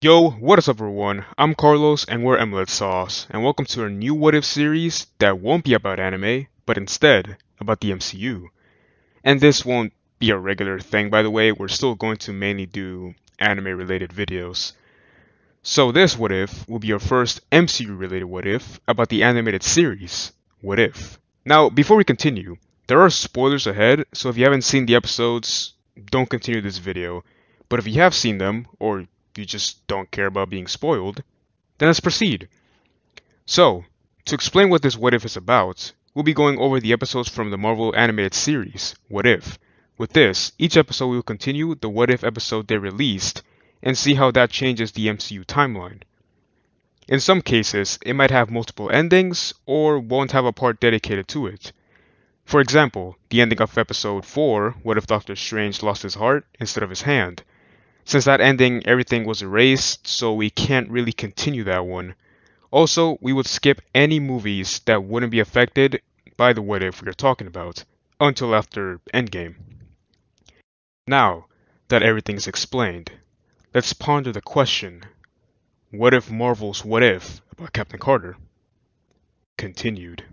Yo, what is up everyone? I'm Carlos and we're Emelet Sauce, and welcome to our new What If series that won't be about anime, but instead about the MCU. And this won't be a regular thing, by the way, we're still going to mainly do anime related videos. So this What If will be our first MCU related What If about the animated series, What If. Now, before we continue, there are spoilers ahead, so if you haven't seen the episodes, don't continue this video. But if you have seen them, or you just don't care about being spoiled, then let's proceed. So, to explain what this What If is about, we'll be going over the episodes from the Marvel animated series, What If. With this, each episode will continue the What If episode they released, and see how that changes the MCU timeline. In some cases, it might have multiple endings, or won't have a part dedicated to it. For example, the ending of episode 4, What If Doctor Strange lost his heart instead of his hand. Since that ending, everything was erased, so we can't really continue that one. Also, we would skip any movies that wouldn't be affected by the What If we are talking about, until after Endgame. Now that everything's explained, let's ponder the question, what if Marvel's What If about Captain Carter continued?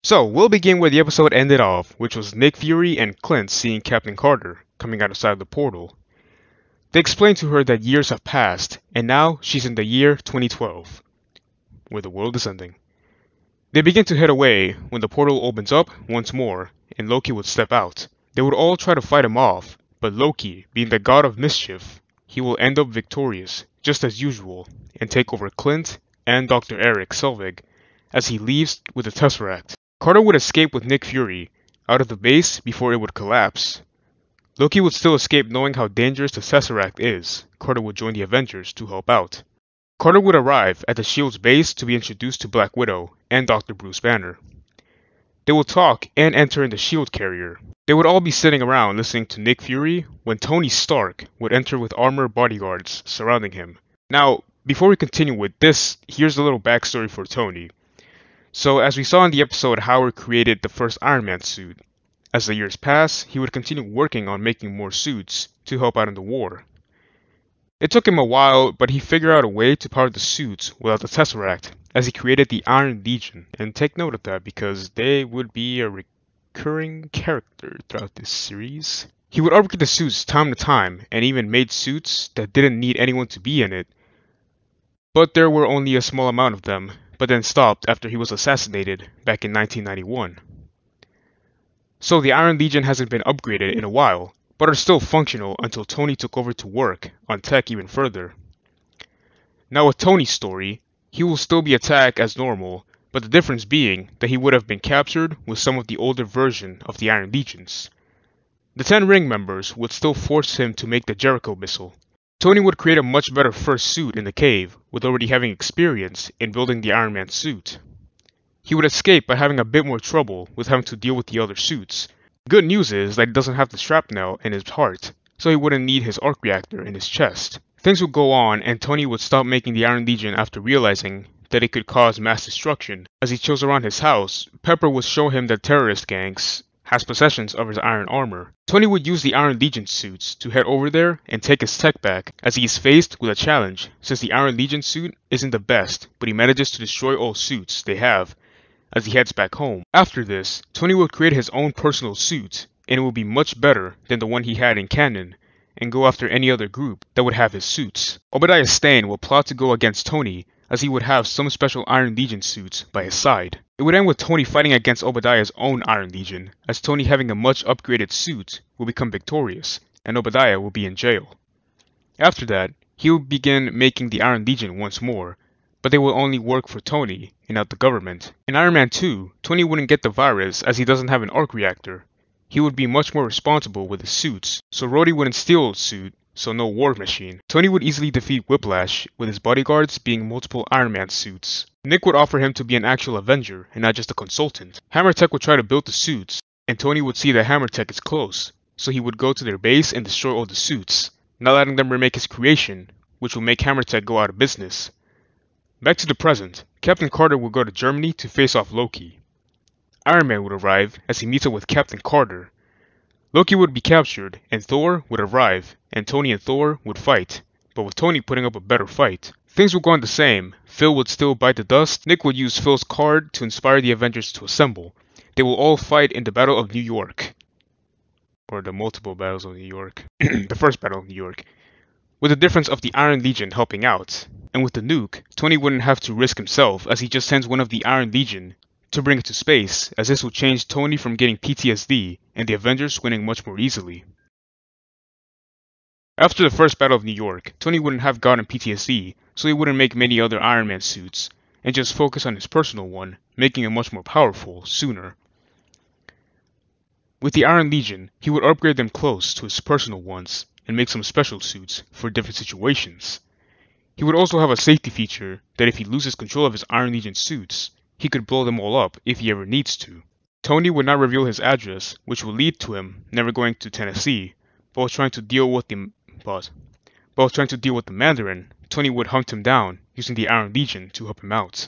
So, we'll begin where the episode ended off, which was Nick Fury and Clint seeing Captain Carter coming outside the portal. They explain to her that years have passed, and now she's in the year 2012, where the world is ending. They begin to head away when the portal opens up once more, and Loki would step out. They would all try to fight him off, but Loki, being the god of mischief, he will end up victorious, just as usual, and take over Clint and Dr. Eric Selvig, as he leaves with the Tesseract. Carter would escape with Nick Fury out of the base before it would collapse. Loki would still escape knowing how dangerous the Tesseract is. Carter would join the Avengers to help out. Carter would arrive at the S.H.I.E.L.D.'s base to be introduced to Black Widow and Dr. Bruce Banner. They would talk and enter in the S.H.I.E.L.D. carrier. They would all be sitting around listening to Nick Fury when Tony Stark would enter with armored bodyguards surrounding him. Now, before we continue with this, here's a little backstory for Tony. So, as we saw in the episode, Howard created the first Iron Man suit. As the years pass, he would continue working on making more suits to help out in the war. It took him a while, but he figured out a way to power the suits without the Tesseract, as he created the Iron Legion. And take note of that, because they would be a recurring character throughout this series. He would upgrade the suits time to time, and even made suits that didn't need anyone to be in it. But there were only a small amount of them, but then stopped after he was assassinated back in 1991. So the Iron Legion hasn't been upgraded in a while, but are still functional until Tony took over to work on tech even further. Now with Tony's story, he will still be attacked as normal, but the difference being that he would have been captured with some of the older version of the Iron Legions. The 10 Ring members would still force him to make the Jericho missile. Tony would create a much better first suit in the cave, with already having experience in building the Iron Man suit. He would escape by having a bit more trouble with having to deal with the other suits. Good news is that he doesn't have the shrapnel in his heart, so he wouldn't need his arc reactor in his chest. Things would go on, and Tony would stop making the Iron Legion after realizing that it could cause mass destruction. As he chose around his house, Pepper would show him that terrorist gangs has possessions of his iron armor. Tony would use the Iron Legion suits to head over there and take his tech back, as he is faced with a challenge since the Iron Legion suit isn't the best, but he manages to destroy all suits they have as he heads back home. After this, Tony would create his own personal suit, and it would be much better than the one he had in canon, and go after any other group that would have his suits. Obadiah Stane will plot to go against Tony, as he would have some special Iron Legion suits by his side. It would end with Tony fighting against Obadiah's own Iron Legion, as Tony having a much upgraded suit will become victorious, and Obadiah will be in jail. After that, he will begin making the Iron Legion once more, but they will only work for Tony and not the government. In Iron Man 2, Tony wouldn't get the virus as he doesn't have an arc reactor. He would be much more responsible with his suits, so Rhodey wouldn't steal his suit, so no war machine. Tony would easily defeat Whiplash, with his bodyguards being multiple Iron Man suits. Nick would offer him to be an actual Avenger and not just a consultant. Hammer Tech would try to build the suits, and Tony would see that Hammer Tech is close, so he would go to their base and destroy all the suits, not letting them remake his creation, which will make Hammer Tech go out of business. Back to the present, Captain Carter would go to Germany to face off Loki. Iron Man would arrive as he meets up with Captain Carter. Loki would be captured, and Thor would arrive, and Tony and Thor would fight, but with Tony putting up a better fight. Things would go on the same. Phil would still bite the dust. Nick would use Phil's card to inspire the Avengers to assemble. They will all fight in the Battle of New York. Or the multiple battles of New York. The first Battle of New York. With the difference of the Iron Legion helping out. And with the nuke, Tony wouldn't have to risk himself as he just sends one of the Iron Legion to bring it to space, as this would change Tony from getting PTSD and the Avengers winning much more easily. After the first Battle of New York, Tony wouldn't have gotten PTSD, so he wouldn't make many other Iron Man suits, and just focus on his personal one, making it much more powerful sooner. With the Iron Legion, he would upgrade them close to his personal ones, and make some special suits for different situations. He would also have a safety feature that if he loses control of his Iron Legion suits, he could blow them all up if he ever needs to. Tony would not reveal his address, which would lead to him never going to Tennessee, but while trying to deal with the Mandarin, Tony would hunt him down using the Iron Legion to help him out.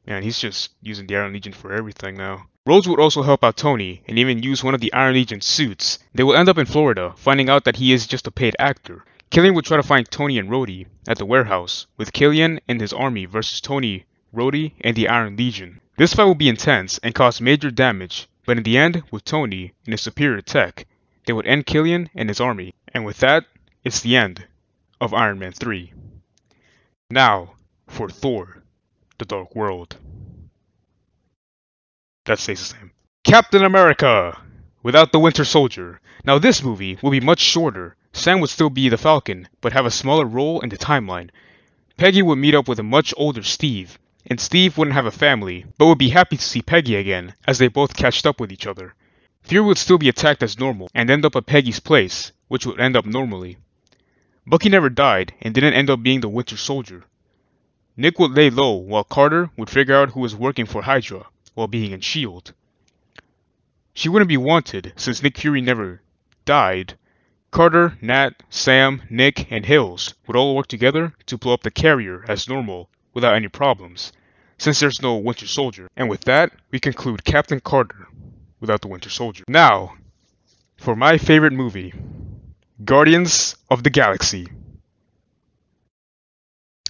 Man, he's just using the Iron Legion for everything now. Rhodes would also help out Tony and even use one of the Iron Legion suits. They will end up in Florida, finding out that he is just a paid actor. Killian would try to find Tony and Rhodey at the warehouse, with Killian and his army versus Tony, Rhodey, and the Iron Legion. This fight will be intense and cause major damage, but in the end, with Tony and his superior tech, they would end Killian and his army. And with that, it's the end of Iron Man 3. Now, for Thor, The Dark World. That stays the same. Captain America! Without the Winter Soldier. Now this movie will be much shorter. Sam would still be the Falcon, but have a smaller role in the timeline. Peggy would meet up with a much older Steve, and Steve wouldn't have a family, but would be happy to see Peggy again, as they both catched up with each other. Fury would still be attacked as normal, and end up at Peggy's place, which would end up normally. Bucky never died, and didn't end up being the Winter Soldier. Nick would lay low, while Carter would figure out who was working for Hydra, while being in S.H.I.E.L.D. She wouldn't be wanted, since Nick Fury never died. Carter, Nat, Sam, Nick, and Hills would all work together to blow up the carrier as normal, without any problems, since there's no Winter Soldier. And with that, we conclude Captain Carter without the Winter Soldier. Now, for my favorite movie, Guardians of the Galaxy.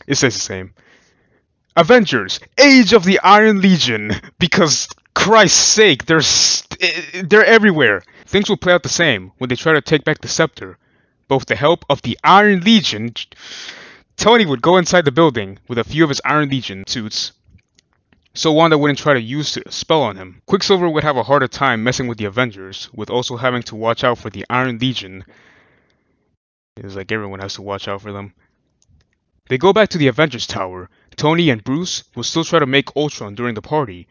It stays the same. Avengers, Age of the Iron Legion, because Christ's sake, they're everywhere. Things will play out the same when they try to take back the scepter, but with the help of the Iron Legion, Tony would go inside the building with a few of his Iron Legion suits, so Wanda wouldn't try to use a spell on him. Quicksilver would have a harder time messing with the Avengers, with also having to watch out for the Iron Legion. It's like everyone has to watch out for them. They go back to the Avengers Tower. Tony and Bruce will still try to make Ultron during the party.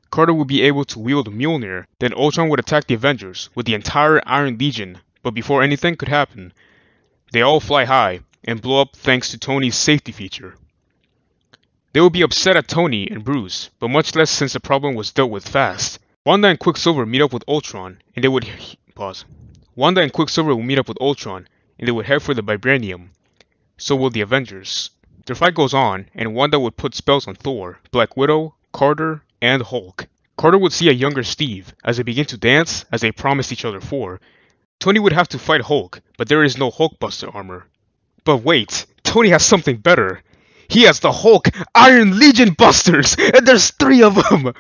Carter would be able to wield Mjolnir, then Ultron would attack the Avengers with the entire Iron Legion, but before anything could happen, they all fly high and blow up thanks to Tony's safety feature. They would be upset at Tony and Bruce, but much less since the problem was dealt with fast. Wanda and Quicksilver meet up with Ultron, and they would Wanda and Quicksilver will meet up with Ultron, and they would head for the Vibranium. So will the Avengers. Their fight goes on, and Wanda would put spells on Thor, Black Widow, Carter, and Hulk. Carter would see a younger Steve as they begin to dance as they promised each other for. Tony would have to fight Hulk, but there is no Hulkbuster armor. But wait, Tony has something better. He has the Hulk Iron Legion Busters, and there's 3 of them!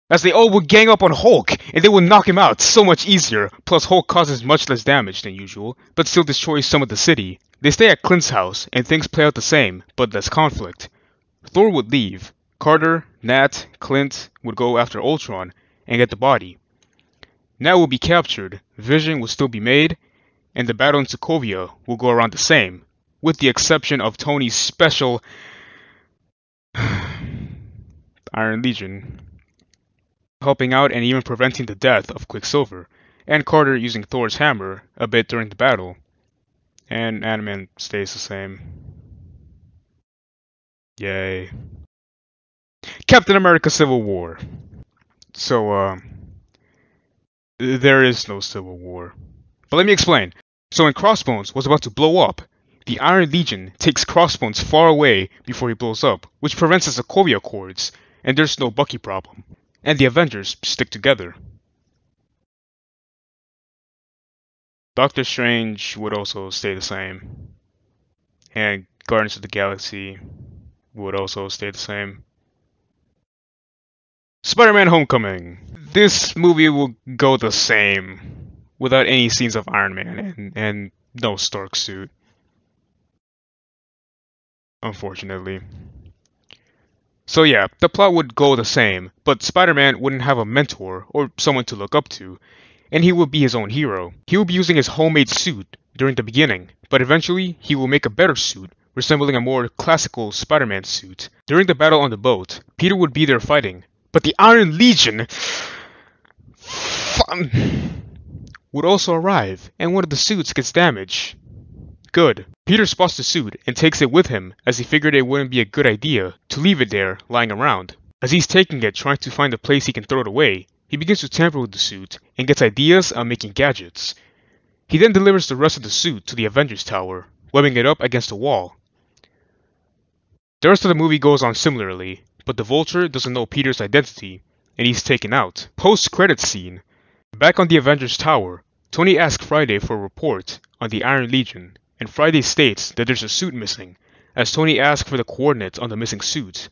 As they all would gang up on Hulk, and they would knock him out so much easier, plus Hulk causes much less damage than usual, but still destroys some of the city. They stay at Clint's house, and things play out the same, but less conflict. Thor would leave. Carter, Nat, Clint would go after Ultron, and get the body. Nat will be captured, Vision will still be made, and the battle in Sokovia will go around the same, with the exception of Tony's special Iron Legion helping out and even preventing the death of Quicksilver, and Carter using Thor's hammer a bit during the battle. And Ant-Man stays the same. Yay. Captain America Civil War. So, there is no Civil War. But let me explain. So when Crossbones was about to blow up, the Iron Legion takes Crossbones far away before he blows up, which prevents the Sokovia Accords, and there's no Bucky problem. And the Avengers stick together. Doctor Strange would also stay the same. And Guardians of the Galaxy would also stay the same. Spider-Man Homecoming. This movie will go the same, without any scenes of Iron Man and no Stark suit. Unfortunately. So yeah, the plot would go the same, but Spider-Man wouldn't have a mentor or someone to look up to, and he would be his own hero. He will be using his homemade suit during the beginning, but eventually he will make a better suit, resembling a more classical Spider-Man suit. During the battle on the boat, Peter would be there fighting, but the Iron Legion would also arrive, and one of the suits gets damaged. Good. Peter spots the suit and takes it with him, as he figured it wouldn't be a good idea to leave it there, lying around. As he's taking it, trying to find a place he can throw it away, he begins to tamper with the suit and gets ideas on making gadgets. He then delivers the rest of the suit to the Avengers Tower, webbing it up against a wall. The rest of the movie goes on similarly, but the Vulture doesn't know Peter's identity, and he's taken out. Post-credits scene. Back on the Avengers Tower, Tony asks Friday for a report on the Iron Legion, and Friday states that there's a suit missing, as Tony asks for the coordinates on the missing suit.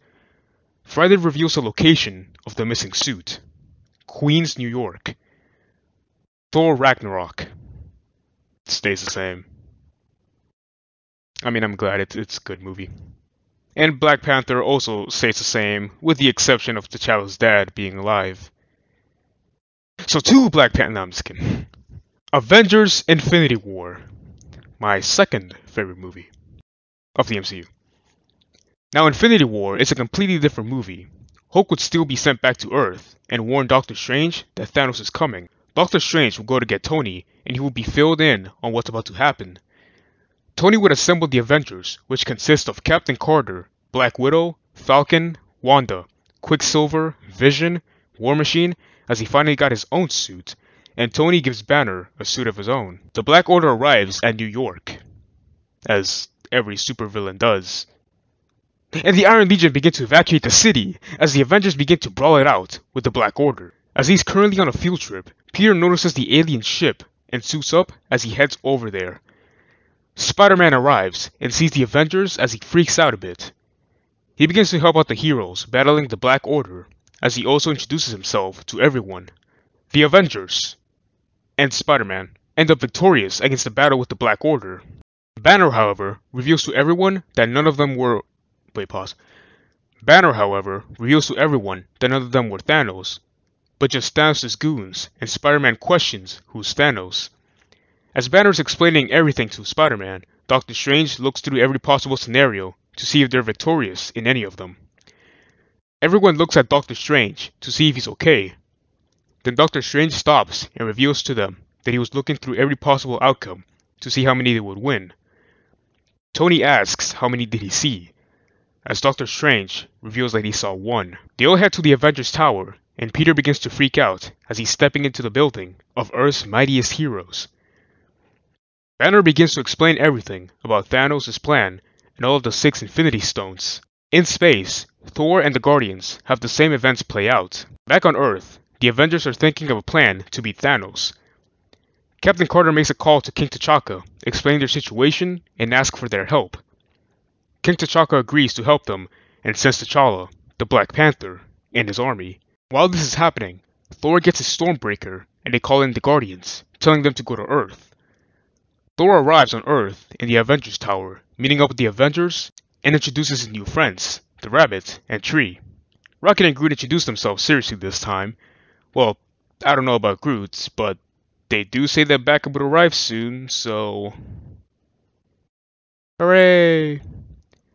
Friday reveals the location of the missing suit. Queens, New York. Thor Ragnarok. It stays the same. I mean, I'm glad it's a good movie. And Black Panther also stays the same, with the exception of T'Challa's dad being alive. So two Black Panther... No, I'm just kidding. Avengers Infinity War. My second favorite movie of the MCU. Now, Infinity War is a completely different movie. Hulk would still be sent back to Earth and warn Doctor Strange that Thanos is coming. Doctor Strange will go to get Tony, and he will be filled in on what's about to happen. Tony would assemble the Avengers, which consists of Captain Carter, Black Widow, Falcon, Wanda, Quicksilver, Vision, War Machine, as he finally got his own suit, and Tony gives Banner a suit of his own. The Black Order arrives at New York, as every supervillain does. And the Iron Legion begin to evacuate the city, as the Avengers begin to brawl it out with the Black Order. As he's currently on a field trip, Peter notices the alien ship and suits up as he heads over there. Spider-Man arrives and sees the Avengers as he freaks out a bit. He begins to help out the heroes battling the Black Order, as he also introduces himself to everyone. The Avengers and Spider-Man end up victorious against the battle with the Black Order. Banner, however, reveals to everyone that none of them were... Banner, however, reveals to everyone that none of them were Thanos, but just Thanos' goons, and Spider-Man questions who's Thanos. As Banner is explaining everything to Spider-Man, Doctor Strange looks through every possible scenario to see if they're victorious in any of them. Everyone looks at Doctor Strange to see if he's okay. Then Doctor Strange stops and reveals to them that he was looking through every possible outcome to see how many they would win. Tony asks how many did he see, as Doctor Strange reveals that he saw one. They all head to the Avengers Tower, and Peter begins to freak out as he's stepping into the building of Earth's mightiest heroes. Banner begins to explain everything about Thanos' plan and all of the 6 Infinity Stones. In space, Thor and the Guardians have the same events play out. Back on Earth, the Avengers are thinking of a plan to beat Thanos. Captain Carter makes a call to King T'Chaka, explaining their situation and asks for their help. King T'Chaka agrees to help them and sends T'Challa, the Black Panther, and his army. While this is happening, Thor gets his Stormbreaker and they call in the Guardians, telling them to go to Earth. Thor arrives on Earth in the Avengers Tower, meeting up with the Avengers, and introduces his new friends, the Rabbit and Tree. Rocket and Groot introduce themselves seriously this time. Well, I don't know about Groot, but they do say that backup would arrive soon, so... Hooray!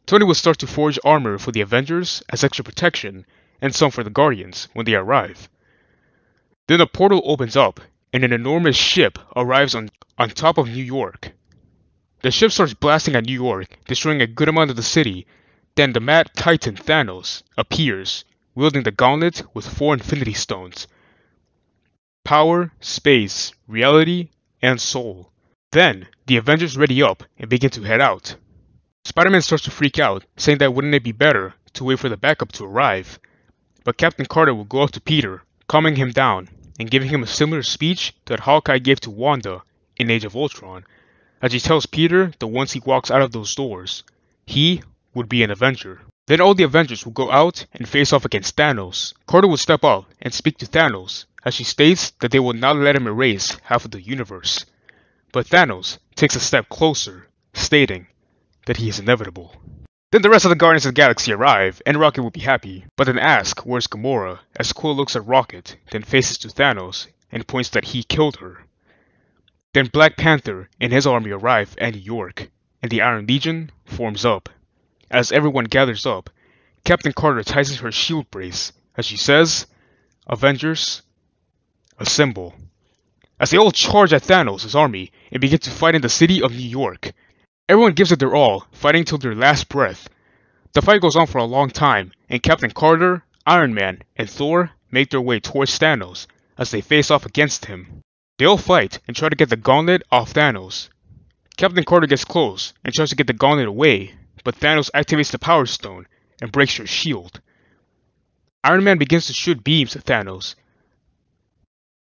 Tony will start to forge armor for the Avengers as extra protection, and some for the Guardians when they arrive. Then a portal opens up, and an enormous ship arrives on top of New York. The ship starts blasting at New York, destroying a good amount of the city. Then the mad Titan Thanos appears, wielding the gauntlet with 4 Infinity Stones. Power, space, reality, and soul. Then, the Avengers ready up and begin to head out. Spider-Man starts to freak out, saying that wouldn't it be better to wait for the backup to arrive. But Captain Carter will go up to Peter, calming him down, and giving him a similar speech that Hawkeye gave to Wanda in Age of Ultron, as he tells Peter that once he walks out of those doors, he would be an Avenger. Then all the Avengers will go out and face off against Thanos. Carter will step up and speak to Thanos, as she states that they will not let him erase half of the universe. But Thanos takes a step closer, stating that he is inevitable. Then the rest of the Guardians of the Galaxy arrive, and Rocket will be happy, but then ask where's Gamora, as Quill looks at Rocket, then faces to Thanos, and points that he killed her. Then Black Panther and his army arrive at New York, and the Iron Legion forms up. As everyone gathers up, Captain Carter tightens her shield brace, as she says, "Avengers, assemble." As they all charge at Thanos' army and begin to fight in the city of New York. Everyone gives it their all, fighting till their last breath. The fight goes on for a long time, and Captain Carter, Iron Man, and Thor make their way towards Thanos as they face off against him. They all fight and try to get the gauntlet off Thanos. Captain Carter gets close and tries to get the gauntlet away, but Thanos activates the Power Stone and breaks her shield. Iron Man begins to shoot beams at Thanos,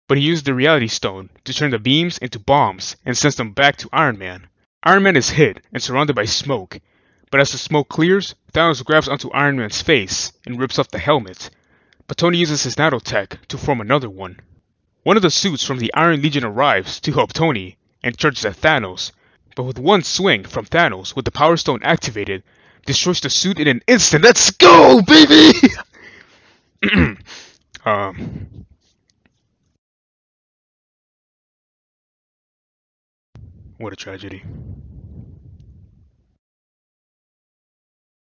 but he uses the Reality Stone to turn the beams into bombs and sends them back to Iron Man. Iron Man is hit and surrounded by smoke, but as the smoke clears, Thanos grabs onto Iron Man's face and rips off the helmet, but Tony uses his nanotech to form another one. One of the suits from the Iron Legion arrives to help Tony and charges at Thanos, but with one swing from Thanos with the Power Stone activated, destroys the suit in an instant. Let's go, baby! What a tragedy.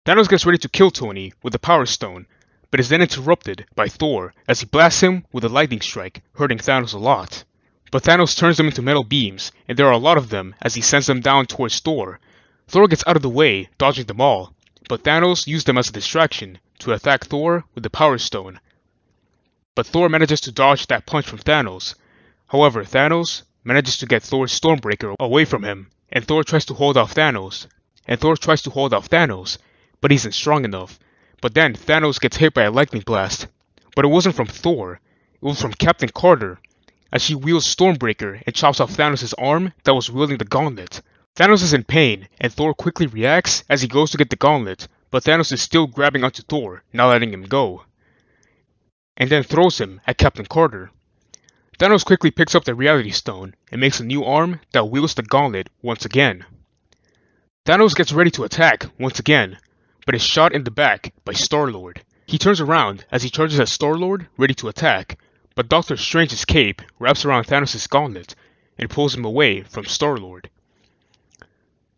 Thanos gets ready to kill Tony with the Power Stone, but is then interrupted by Thor as he blasts him with a lightning strike, hurting Thanos a lot. But Thanos turns them into metal beams, and there are a lot of them as he sends them down towards Thor. Thor gets out of the way, dodging them all, but Thanos used them as a distraction to attack Thor with the Power Stone. But Thor manages to dodge that punch from Thanos. However, Thanos manages to get Thor's Stormbreaker away from him, and Thor tries to hold off Thanos. But he isn't strong enough. But then Thanos gets hit by a lightning blast. But it wasn't from Thor, it was from Captain Carter, as she wields Stormbreaker and chops off Thanos' arm that was wielding the gauntlet. Thanos is in pain, and Thor quickly reacts as he goes to get the gauntlet, but Thanos is still grabbing onto Thor, not letting him go, and then throws him at Captain Carter. Thanos quickly picks up the Reality Stone and makes a new arm that wields the gauntlet once again. Thanos gets ready to attack once again, but is shot in the back by Star-Lord. He turns around as he charges at Star-Lord, ready to attack, but Doctor Strange's cape wraps around Thanos' gauntlet and pulls him away from Star-Lord.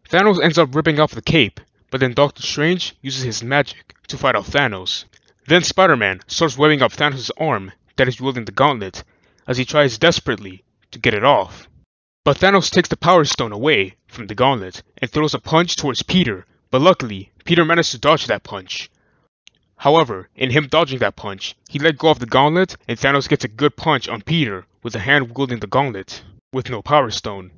Thanos ends up ripping off the cape, but then Doctor Strange uses his magic to fight off Thanos. Then Spider-Man starts webbing up Thanos' arm that is wielding the gauntlet, as he tries desperately to get it off. But Thanos takes the Power Stone away from the gauntlet and throws a punch towards Peter, but luckily, Peter managed to dodge that punch. However, in him dodging that punch, he let go of the gauntlet and Thanos gets a good punch on Peter with a hand wielding the gauntlet, with no Power Stone.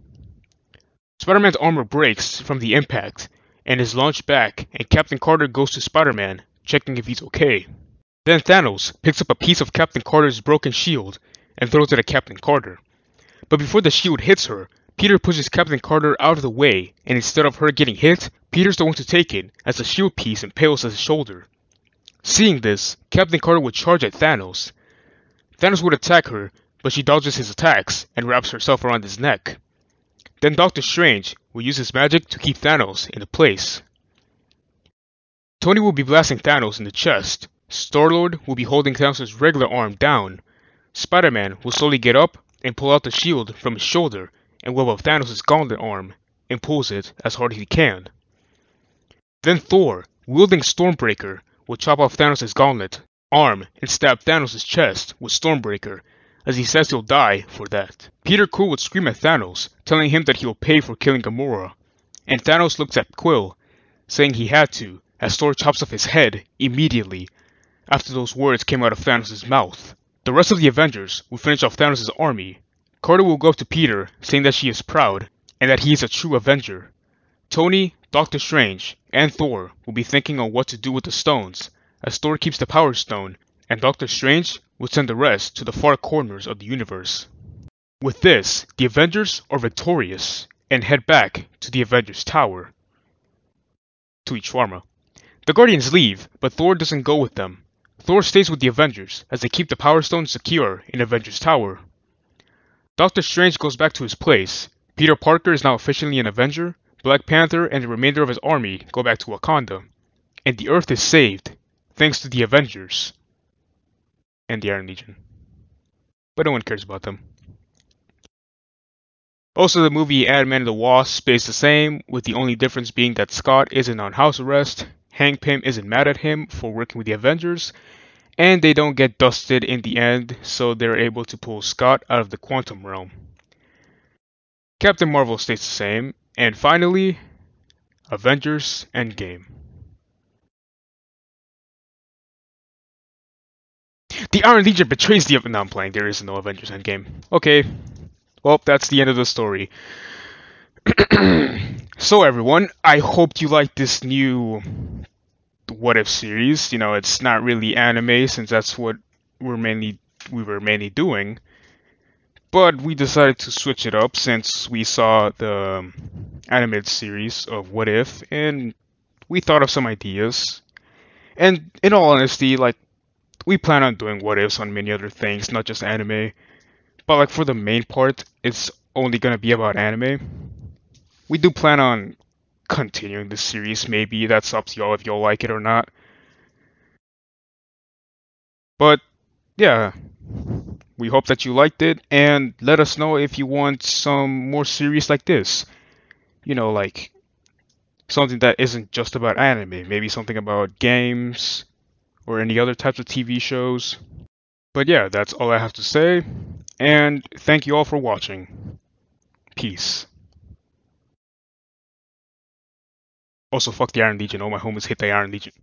Spider-Man's armor breaks from the impact and is launched back, and Captain Carter goes to Spider-Man, checking if he's okay. Then Thanos picks up a piece of Captain Carter's broken shield and throws it at Captain Carter. But before the shield hits her, Peter pushes Captain Carter out of the way, and instead of her getting hit, Peter's the one to take it as the shield piece impales his shoulder. Seeing this, Captain Carter would charge at Thanos. Thanos would attack her, but she dodges his attacks and wraps herself around his neck. Then Doctor Strange will use his magic to keep Thanos in place. Tony will be blasting Thanos in the chest. Star-Lord will be holding Thanos' regular arm down. Spider-Man will slowly get up and pull out the shield from his shoulder and web up Thanos' gauntlet arm and pulls it as hard as he can. Then Thor, wielding Stormbreaker, will chop off Thanos' gauntlet arm and stab Thanos' chest with Stormbreaker, as he says he'll die for that. Peter Quill would scream at Thanos, telling him that he'll pay for killing Gamora, and Thanos looks at Quill, saying he had to, as Thor chops off his head immediately after those words came out of Thanos' mouth. The rest of the Avengers will finish off Thanos' army. Carter will go up to Peter, saying that she is proud and that he is a true Avenger. Tony, Doctor Strange, and Thor will be thinking on what to do with the stones, as Thor keeps the Power Stone, and Doctor Strange will send the rest to the far corners of the universe. With this, the Avengers are victorious and head back to the Avengers Tower to eat shawarma. The Guardians leave, but Thor doesn't go with them. Thor stays with the Avengers as they keep the Power Stone secure in Avengers Tower. Doctor Strange goes back to his place. Peter Parker is now officially an Avenger. Black Panther and the remainder of his army go back to Wakanda. And the Earth is saved, thanks to the Avengers and the Iron Legion. But no one cares about them. Also, the movie Ant-Man and the Wasp stays the same, with the only difference being that Scott isn't on house arrest, Hank Pym isn't mad at him for working with the Avengers, and they don't get dusted in the end, so they're able to pull Scott out of the quantum realm. Captain Marvel stays the same, and finally, Avengers Endgame. The Iron Legion betrays the... No, I'm playing. There is no Avengers Endgame. Okay. Well, that's the end of the story. So everyone, I hope you like this new What If series. You know, it's not really anime since that's what we were mainly doing. But we decided to switch it up since we saw the animated series of What If and we thought of some ideas. And in all honesty, like, we plan on doing what ifs on many other things, not just anime. But like for the main part, it's only gonna be about anime. We do plan on continuing the series, maybe. That's up to y'all if y'all like it or not. But yeah, we hope that you liked it, and let us know if you want some more series like this. You know, like something that isn't just about anime, maybe something about games or any other types of TV shows. But yeah, that's all I have to say, and thank you all for watching. Peace. Also, fuck the Iron Legion. All my homies hate the Iron Legion.